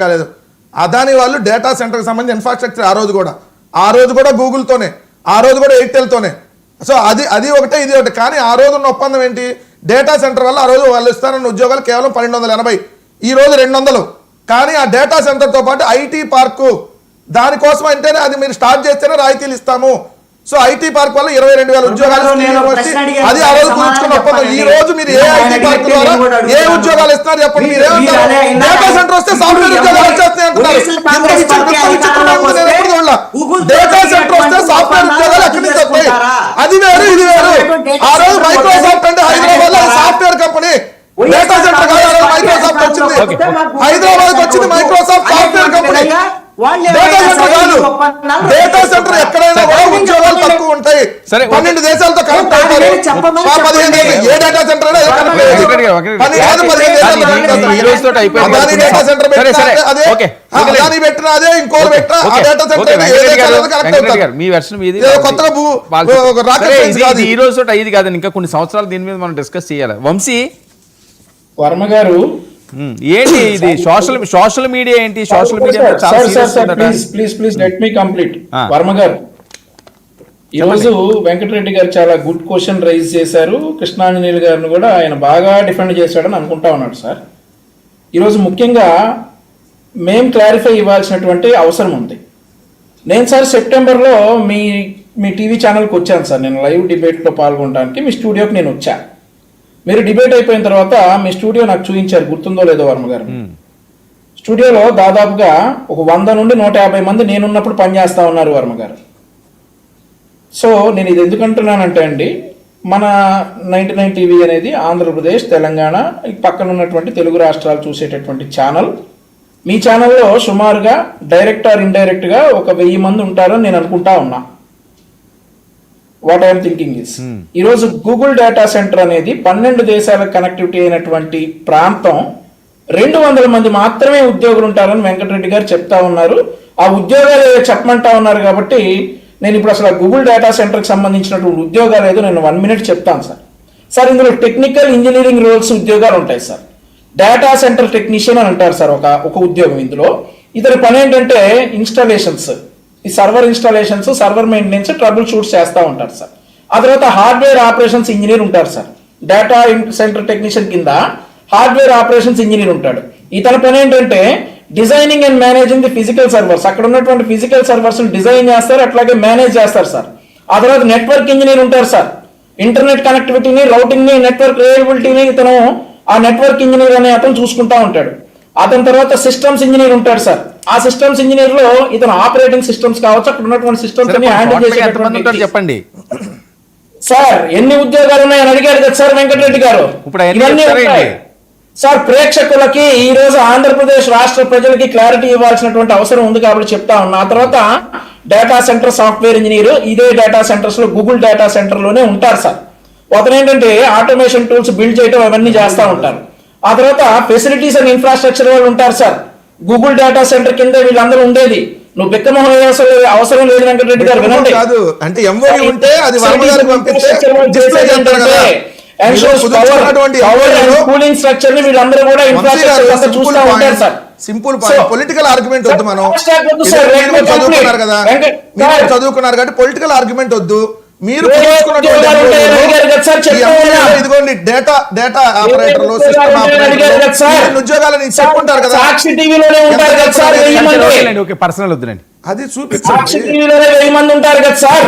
కాలేదు. అదాని వాళ్ళు డేటా సెంటర్కి సంబంధించిన ఇన్ఫ్రాస్ట్రక్చర్ ఆ రోజు కూడా గూగుల్తోనే, ఆ రోజు కూడా ఎయిర్టెల్తోనే. సో అది ఒకటే ఇది ఒకటి. కానీ ఆ రోజు ఉన్న ఒప్పందం ఏంటి? డేటా సెంటర్ వల్ల ఆ రోజు వాళ్ళు ఇస్తారన్న ఉద్యోగాలు కేవలం 1280, ఈ రోజు 200. కానీ ఆ డేటా సెంటర్తో పాటు ఐటీ పార్కు, దానికోసం అంటేనే అది మీరు స్టార్ట్ చేస్తేనే రాయితీలు ఇస్తాము. సో ఐటీ పార్క్ వల్ల 22,000 ఉద్యోగాలు, అది ఆ రోజు కుదుర్చుకున్న ఒప్పందం. ఈ రోజు మీరు ఏ ఐటీ పార్క్ ద్వారా ఏ ఉద్యోగాలు ఇస్తున్నారు చెప్పండి? మీరు ఏమంటారు? డేటా సెంటర్ వస్తే సాఫ్ట్వేర్ ఉద్యోగాలు వచ్చేస్తాయి అంటున్నారు. డేటా సెంటర్ వస్తే సాఫ్ట్వేర్ ఉద్యోగాలు ఎక్కడి నుంచి వస్తాయి? అది వేరు ఇది వేరు. ఆ రోజు మైక్రోసాఫ్ట్ అంటే హైదరాబాద్ లో సాఫ్ట్వేర్ కంపెనీ, డేటా సెంటర్ కాదు. మైక్రోసాఫ్ట్ వచ్చింది హైదరాబాద్ వచ్చింది, Microsoft software company. Data centre ఎక్కడైనా కూడా ఉద్యోగాలు తక్కువ ఉంటాయి. 12 దేశాలతో కనెక్ట్ అవుతారు. 15 దేశాలు ఏ డేటా సెంటర్ అయినా పెట్టినా అదే, ఇంకోటి పెట్టినా ఆ డేటా సెంటర్ మీ వెర్షన్ మీది కొత్తగా ఈ రోజు ఇది కాదని ఇంకా కొన్ని సంవత్సరాలు దీని మీద మనం డిస్కస్ చేయాలి. వంశీ వర్మ గారు ఏంటి ఇది సోషల్ మీడియా ఏంటి? Social media please let me complete. Varma గారు, ఈరోజు వెంకటరెడ్డి గారు చాలా గుడ్ క్వశ్చన్ రైజ్ చేశారు. కృష్ణాంజనేయులు గారిని కూడా ఆయన బాగా డిఫెండ్ చేశాడని అనుకుంటా ఉన్నాడు సార్. ఈరోజు ముఖ్యంగా మేం క్లారిఫై ఇవ్వాల్సినటువంటి అవసరం ఉంది. నేను సార్ సెప్టెంబర్లో మీ టీవీ ఛానల్కి వచ్చాను సార్. నేను లైవ్ డిబేట్లో పాల్గొనడానికి మీ స్టూడియోకి నేను వచ్చాను. మీరు డిబేట్ అయిపోయిన తర్వాత మీ స్టూడియో నాకు చూపించారు, గుర్తుందో లేదో వర్మ గారు. స్టూడియోలో దాదాపుగా ఒక 100 నుండి 150 మంది నేనున్నప్పుడు పనిచేస్తా ఉన్నారు వర్మ గారు. సో నేను ఇది ఎందుకంటున్నానంటే అండి, మన 99 టీవీ అనేది ఆంధ్రప్రదేశ్, తెలంగాణ పక్కన ఉన్నటువంటి తెలుగు రాష్ట్రాలు చూసేటటువంటి ఛానల్. మీ ఛానల్లో సుమారుగా డైరెక్ట్ ఆర్ ఇండైరెక్ట్గా ఒక 1000 మంది ఉంటారని నేను అనుకుంటా ఉన్నా. వాట్ ఐఎమ్ థింకింగ్ ఇస్, ఈరోజు గూగుల్ డేటా సెంటర్ అనేది 12 దేశాలకు కనెక్టివిటీ అయినటువంటి ప్రాంతం. 200 మంది మాత్రమే ఉద్యోగులు ఉంటారని వెంకటరెడ్డి గారు చెప్తా ఉన్నారు. ఆ ఉద్యోగాలు చెప్పమంటా ఉన్నారు కాబట్టి నేను ఇప్పుడు అసలు గూగుల్ డేటా సెంటర్కి సంబంధించినటువంటి ఉద్యోగాలు ఏదో నేను 1 మినిట్ చెప్తాను సార్. సార్ ఇందులో టెక్నికల్ ఇంజనీరింగ్ రోల్స్ ఉద్యోగాలు ఉంటాయి సార్. డేటా సెంటర్ టెక్నీషియన్ అని అంటారు సార్ ఒక ఉద్యోగం. ఇందులో ఇతని పని ఏంటంటే ఇన్స్టాలేషన్స్, ఈ server installations, server maintenance, trouble shoots చేస్తూ ఉంటారు సార్. ఆ తర్వాత హార్డ్వేర్ ఆపరేషన్స్ ఇంజనీర్ ఉంటారు సార్. డేటా సెంటర్ టెక్నీషియన్ కింద హార్డ్వేర్ ఆపరేషన్స్ ఇంజనీర్ ఉంటాడు. ఇతని పని ఏంటంటే designing and managing the physical servers. అక్కడ ఉన్నటువంటి ఫిజికల్ సర్వర్స్ డిజైన్ చేస్తారు, అట్లాగే మేనేజ్ చేస్తారు సార్. ఆ తర్వాత నెట్వర్క్ ఇంజనీర్ ఉంటారు సార్. ఇంటర్నెట్ కనెక్టివిటీని, రౌటింగ్ ని, నెట్వర్క్ రిలయబిలిటీని ఇతను ఆ నెట్వర్క్ ఇంజనీర్ అనే అతను చూసుకుంటా ఉంటాడు. అతని తర్వాత సిస్టమ్స్ ఇంజనీర్ ఉంటాడు సార్. ఆ సిస్టమ్స్ ఇంజనీర్ లో ఇతను ఆపరేటింగ్ సిస్టమ్స్ కావచ్చు, అక్కడ ఉన్నటువంటి సిస్టమ్స్ హ్యాండిల్ చెప్పండి సార్. ఎన్ని ఉద్యోగాలు ఉన్నాయని అడిగారు కదా సార్ వెంకటరెడ్డి గారు. సార్ ప్రేక్షకులకి ఈ రోజు ఆంధ్రప్రదేశ్ రాష్ట్ర ప్రజలకి క్లారిటీ ఇవ్వాల్సినటువంటి అవసరం ఉంది కాబట్టి చెప్తా ఉన్నా. ఆ తర్వాత డేటా సెంటర్ సాఫ్ట్వేర్ ఇంజనీర్ ఇదే డేటా సెంటర్స్ లో గూగుల్ డేటా సెంటర్ లోనే ఉంటారు సార్. అతను ఏంటంటే ఆటోమేషన్ టూల్స్ బిల్డ్ చేయడం అవన్నీ చేస్తూ ఉంటారు. ఆ తర్వాత ఫెసిలిటీస్ అండ్ ఇన్ఫ్రాస్ట్రక్చర్ వాళ్ళు ఉంటారు సార్. గూగుల్ డేటా సెంటర్ కింద వీళ్ళందరూ ఉండేది. నువ్వు బిక్కమోహన్ అవసరం లేదు వెంకటరెడ్డి గారు, వినండి. కూలింగ్ స్ట్రక్చర్ ని వీళ్ళందరూ కూడా ఇన్ఫ్రాస్ట్రక్చర్ చూస్తూ ఉంటారు సార్. సింపుల్ పొలిటికల్ ఆర్గ్యుమెంట్ వద్దు. మనం చదువుకున్నారు కాబట్టి పొలిటికల్ ఆర్గ్యుమెంట్ వద్దు. మీరు ఇదిగోండి డేటా ఆపరేటర్లు, సిస్టమ్ ఆపరేటర్లు ఉద్యోగాలని చెప్పుకుంటారు కదా. పర్సనల్ వద్దులండి, అది చూపించండి. ఉంటారు కదా సార్.